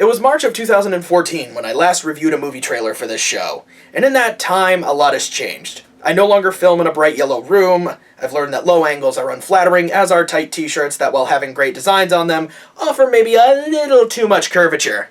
was March of 2014 when I last reviewed a movie trailer for this show, and in that time, a lot has changed. I no longer film in a bright yellow room. I've learned that low angles are unflattering, as are tight t-shirts that, while having great designs on them, offer maybe a little too much curvature.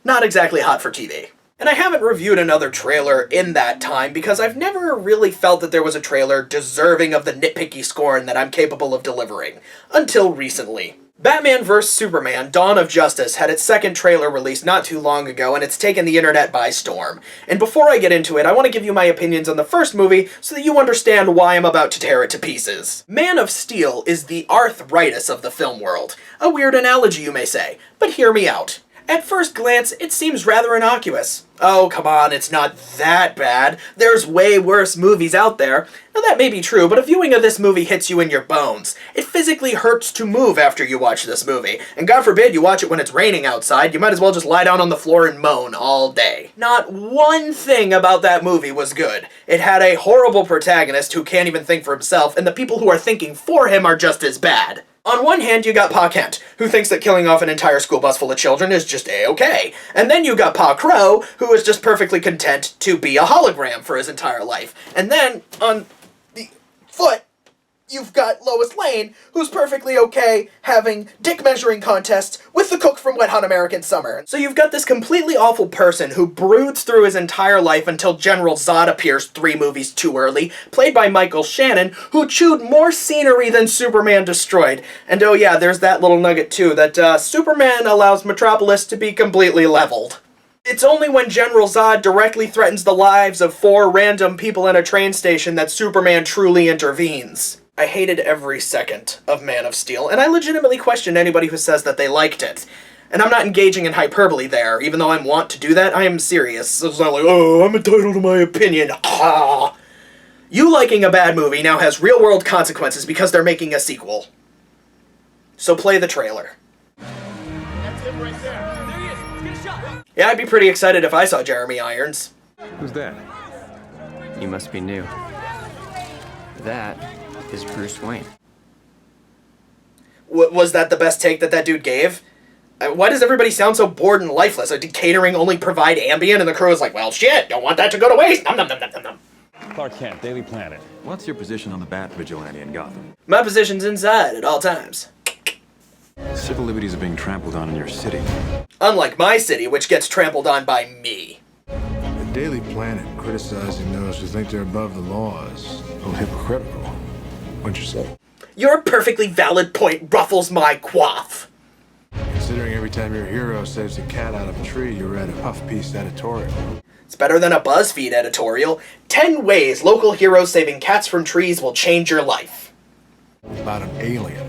Not exactly hot for TV. And I haven't reviewed another trailer in that time because I've never really felt that there was a trailer deserving of the nitpicky scorn that I'm capable of delivering, until recently. Batman vs. Superman: Dawn of Justice had its second trailer released not too long ago, and it's taken the internet by storm. And before I get into it, I want to give you my opinions on the first movie so that you understand why I'm about to tear it to pieces. Man of Steel is the arthritis of the film world. A weird analogy, you may say, but hear me out. At first glance, it seems rather innocuous. Oh, come on, it's not that bad. There's way worse movies out there. Now that may be true, but a viewing of this movie hits you in your bones. It physically hurts to move after you watch this movie. And God forbid you watch it when it's raining outside, you might as well just lie down on the floor and moan all day. Not one thing about that movie was good. It had a horrible protagonist who can't even think for himself, and the people who are thinking for him are just as bad. On one hand, you got Pa Kent, who thinks that killing off an entire school bus full of children is just A-okay. And then you got Pa Crow, who is just perfectly content to be a hologram for his entire life. And then, on the foot, you've got Lois Lane, who's perfectly okay having dick measuring contests with the cook from Wet Hot American Summer. So you've got this completely awful person who broods through his entire life until General Zod appears 3 movies too early, played by Michael Shannon, who chewed more scenery than Superman destroyed. And oh yeah, there's that little nugget too, that Superman allows Metropolis to be completely leveled. It's only when General Zod directly threatens the lives of 4 random people in a train station that Superman truly intervenes. I hated every second of Man of Steel, and I legitimately question anybody who says that they liked it. And I'm not engaging in hyperbole there, even though I'm wont to do that. I am serious. So it's not like, oh, I'm entitled to my opinion. Ah. You liking a bad movie now has real-world consequences because they're making a sequel. So play the trailer. That's him right there. There he is. Let's get a shot. Yeah, I'd be pretty excited if I saw Jeremy Irons. Who's that? You must be new. That is Bruce Wayne. Was that the best take that dude gave? Why does everybody sound so bored and lifeless? Did catering only provide Ambien? And the crew was like, well, shit, don't want that to go to waste. Nom nom nom nom nom nom. Clark Kent, Daily Planet. What's your position on the Bat Vigilante in Gotham? My position's inside at all times. Civil liberties are being trampled on in your city. Unlike my city, which gets trampled on by me. The Daily Planet criticizing those who think they're above the law is a little hypocritical. What'd you say? Your perfectly valid point ruffles my quaff. Considering every time your hero saves a cat out of a tree, you read a puff piece editorial. It's better than a BuzzFeed editorial. 10 ways local heroes saving cats from trees will change your life. About an alien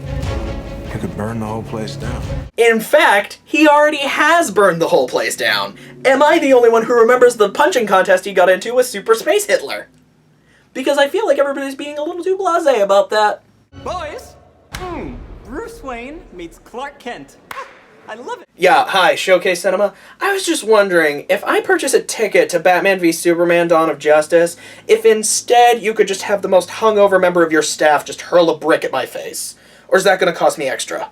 who could burn the whole place down. In fact, he already has burned the whole place down. Am I the only one who remembers the punching contest he got into with Super Space Hitler? Because I feel like everybody's being a little too blasé about that. Boys, Bruce Wayne meets Clark Kent. I love it. Yeah, hi, Showcase Cinema. I was just wondering, if I purchase a ticket to Batman v Superman: Dawn of Justice, if instead you could just have the most hungover member of your staff just hurl a brick at my face. Or is that going to cost me extra?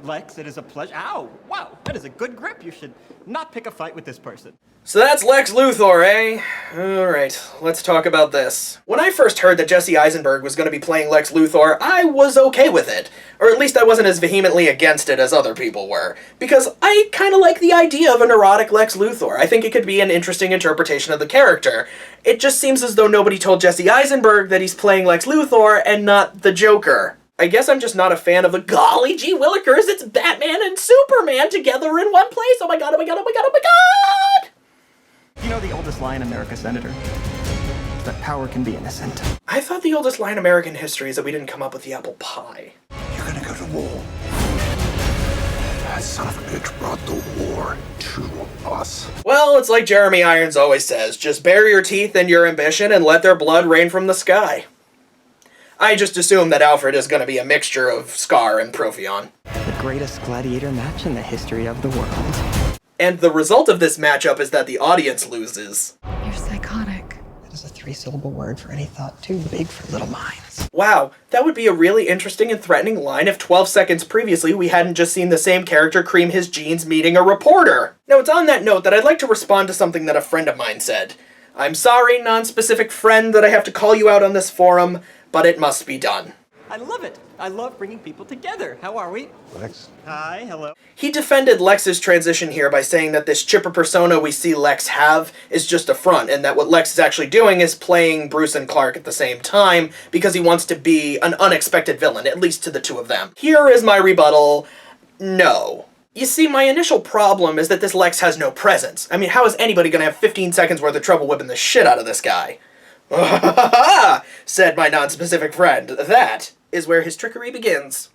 Lex, it is a pleasure. Ow! Wow, that is a good grip. You should not pick a fight with this person. So that's Lex Luthor, eh? Alright, let's talk about this. When I first heard that Jesse Eisenberg was going to be playing Lex Luthor, I was okay with it. Or at least I wasn't as vehemently against it as other people were. Because I kind of like the idea of a neurotic Lex Luthor. I think it could be an interesting interpretation of the character. It just seems as though nobody told Jesse Eisenberg that he's playing Lex Luthor and not the Joker. I guess I'm just not a fan of the golly gee willikers, it's Batman and Superman together in one place! Oh my god, oh my god, oh my god, oh my god! You know the oldest lie in America, Senator? Is that power can be innocent. I thought the oldest lie in American history is that we didn't come up with the apple pie. You're gonna go to war. That son of a bitch brought the war to us. Well, it's like Jeremy Irons always says, just bare your teeth and your ambition and let their blood rain from the sky. I just assume that Alfred is going to be a mixture of Scar and Profion. The greatest gladiator match in the history of the world. And the result of this matchup is that the audience loses. You're psychotic. It is a three-syllable word for any thought too big for little minds. Wow, that would be a really interesting and threatening line if 12 seconds previously we hadn't just seen the same character cream his jeans meeting a reporter. Now, it's on that note that I'd like to respond to something that a friend of mine said. I'm sorry, non-specific friend, that I have to call you out on this forum, but it must be done. I love it. I love bringing people together. How are we? Lex? Hi, hello. He defended Lex's transition here by saying that this chipper persona we see Lex have is just a front, and that what Lex is actually doing is playing Bruce and Clark at the same time because he wants to be an unexpected villain, at least to the two of them. Here is my rebuttal. No. You see, my initial problem is that this Lex has no presence. I mean, how is anybody gonna have 15 seconds worth of trouble whipping the shit out of this guy? Said my non-specific friend. That is where his trickery begins.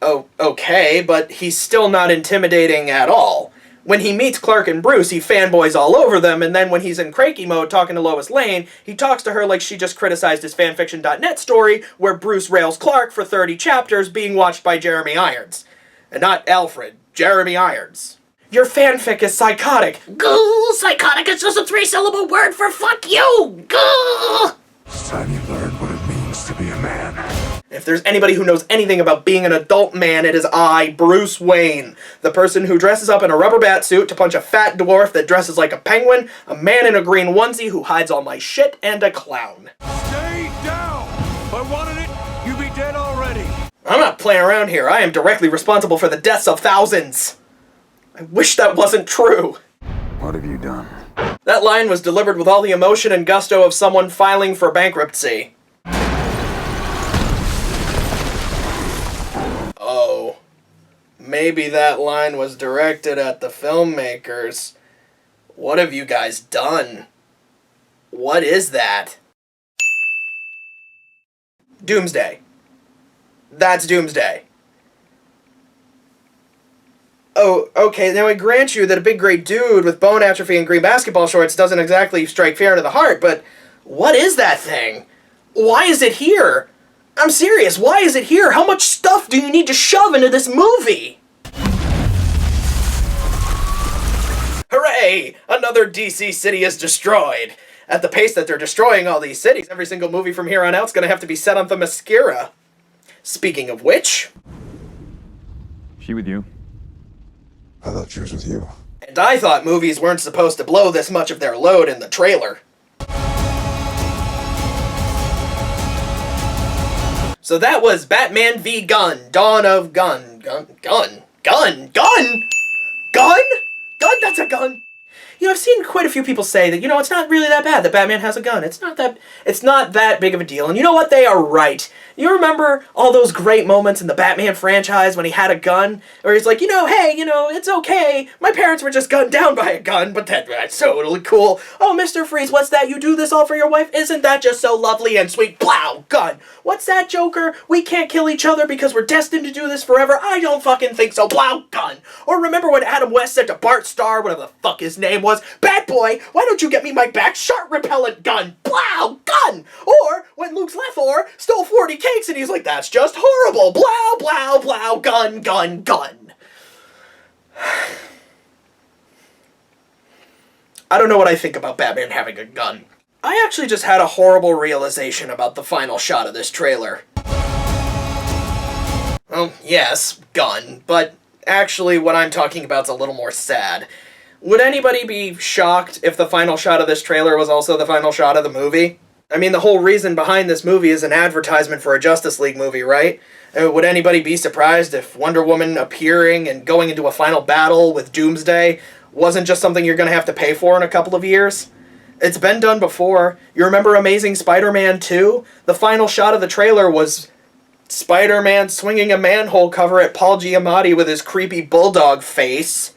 Oh, okay, but he's still not intimidating at all. When he meets Clark and Bruce, he fanboys all over them, and then when he's in cranky mode talking to Lois Lane, he talks to her like she just criticized his fanfiction.net story where Bruce rails Clark for 30 chapters being watched by Jeremy Irons. And not Alfred, Jeremy Irons. Your fanfic is psychotic. Goo! Psychotic is just a three-syllable word for fuck you! Goo! It's time you learn what it means to be a man. If there's anybody who knows anything about being an adult man, it is I, Bruce Wayne. The person who dresses up in a rubber bat suit to punch a fat dwarf that dresses like a penguin, a man in a green onesie who hides all my shit, and a clown. Stay down! If I wanted it, you'd be dead already. I'm not playing around here. I am directly responsible for the deaths of thousands. I wish that wasn't true. What have you done? That line was delivered with all the emotion and gusto of someone filing for bankruptcy. Oh. Maybe that line was directed at the filmmakers. What have you guys done? What is that? Doomsday. That's Doomsday. Oh, okay, now I grant you that a big great dude with bone atrophy and green basketball shorts doesn't exactly strike fear into the heart, but what is that thing? Why is it here? I'm serious, why is it here? How much stuff do you need to shove into this movie? Hooray! Another DC city is destroyed. At the pace that they're destroying all these cities, every single movie from here on out is going to have to be set on Themyscira. Speaking of which... She with you? I thought she was with you. And I thought movies weren't supposed to blow this much of their load in the trailer. So that was Batman v Gun, Dawn of Gun. Gun? That's a gun! You know, I've seen quite a few people say that, you know, it's not really that bad that Batman has a gun. It's not that big of a deal. And you know what? They are right. You remember all those great moments in the Batman franchise when he had a gun? Where he's like, you know, hey, you know, it's okay. My parents were just gunned down by a gun, but that's totally cool. Oh, Mr. Freeze, what's that? You do this all for your wife? Isn't that just so lovely and sweet? Plow! Gun! What's that, Joker? We can't kill each other because we're destined to do this forever? I don't fucking think so. Plow! Gun! Or remember when Adam West said to Bart Starr, whatever the fuck his name was, Bad boy, why don't you get me my back shark repellent gun? Plow! Gun! Or when Luke Luthor stole 40 cakes and he's like, that's just horrible. Plow, plow, plow, gun, gun, gun. I don't know what I think about Batman having a gun. I actually just had a horrible realization about the final shot of this trailer. Well, yes, gun, but actually what I'm talking about is a little more sad. Would anybody be shocked if the final shot of this trailer was also the final shot of the movie? I mean, the whole reason behind this movie is an advertisement for a Justice League movie, right? Would anybody be surprised if Wonder Woman appearing and going into a final battle with Doomsday wasn't just something you're going to have to pay for in a couple of years? It's been done before. You remember Amazing Spider-Man 2? The final shot of the trailer was Spider-Man swinging a manhole cover at Paul Giamatti with his creepy bulldog face.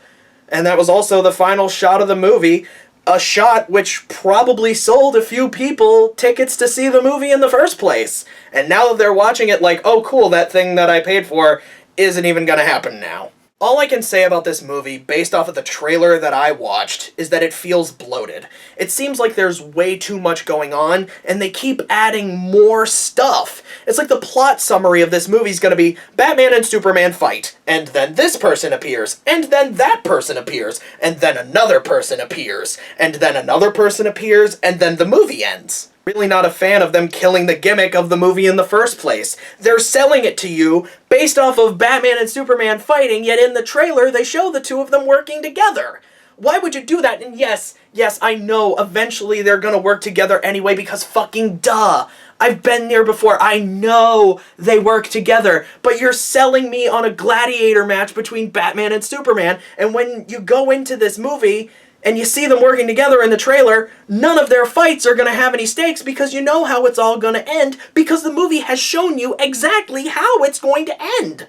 And that was also the final shot of the movie, a shot which probably sold a few people tickets to see the movie in the first place. And now that they're watching it like, oh cool, that thing that I paid for isn't even gonna happen now. All I can say about this movie, based off of the trailer that I watched, is that it feels bloated. It seems like there's way too much going on, and they keep adding more stuff. It's like the plot summary of this movie is going to be Batman and Superman fight, and then this person appears, and then that person appears, and then another person appears, and then another person appears, and then the movie ends. Really not a fan of them killing the gimmick of the movie in the first place. They're selling it to you based off of Batman and Superman fighting, yet in the trailer they show the two of them working together. Why would you do that? And yes, I know eventually they're gonna work together anyway because fucking duh. I've been there before. I know they work together, but you're selling me on a gladiator match between Batman and Superman, and when you go into this movie and you see them working together in the trailer, none of their fights are going to have any stakes because you know how it's all going to end because the movie has shown you exactly how it's going to end.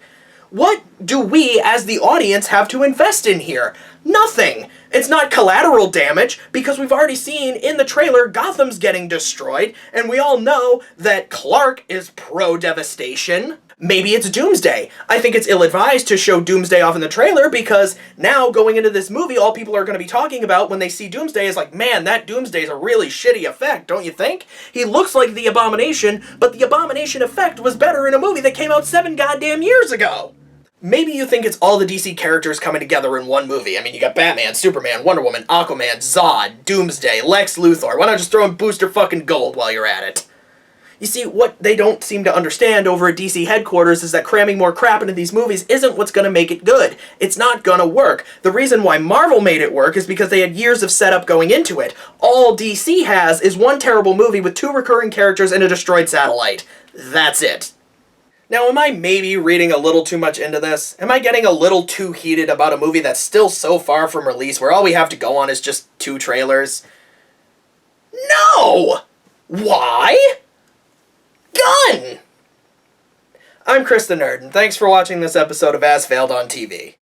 What do we, as the audience, have to invest in here? Nothing. It's not collateral damage because we've already seen in the trailer Gotham's getting destroyed, and we all know that Clark is pro-devastation. Maybe it's Doomsday. I think it's ill-advised to show Doomsday off in the trailer because now going into this movie, all people are going to be talking about when they see Doomsday is like, man, that Doomsday's a really shitty effect, don't you think? He looks like the Abomination, but the Abomination effect was better in a movie that came out 7 goddamn years ago. Maybe you think it's all the DC characters coming together in one movie. I mean, you got Batman, Superman, Wonder Woman, Aquaman, Zod, Doomsday, Lex Luthor. Why not just throw in Booster fucking Gold while you're at it? You see, what they don't seem to understand over at DC headquarters is that cramming more crap into these movies isn't what's going to make it good. It's not going to work. The reason why Marvel made it work is because they had years of setup going into it. All DC has is one terrible movie with 2 recurring characters and a destroyed satellite. That's it. Now, am I maybe reading a little too much into this? Am I getting a little too heated about a movie that's still so far from release where all we have to go on is just 2 trailers? No! Why? Gun! I'm Chris the Nerd, and thanks for watching this episode of As Failed on TV.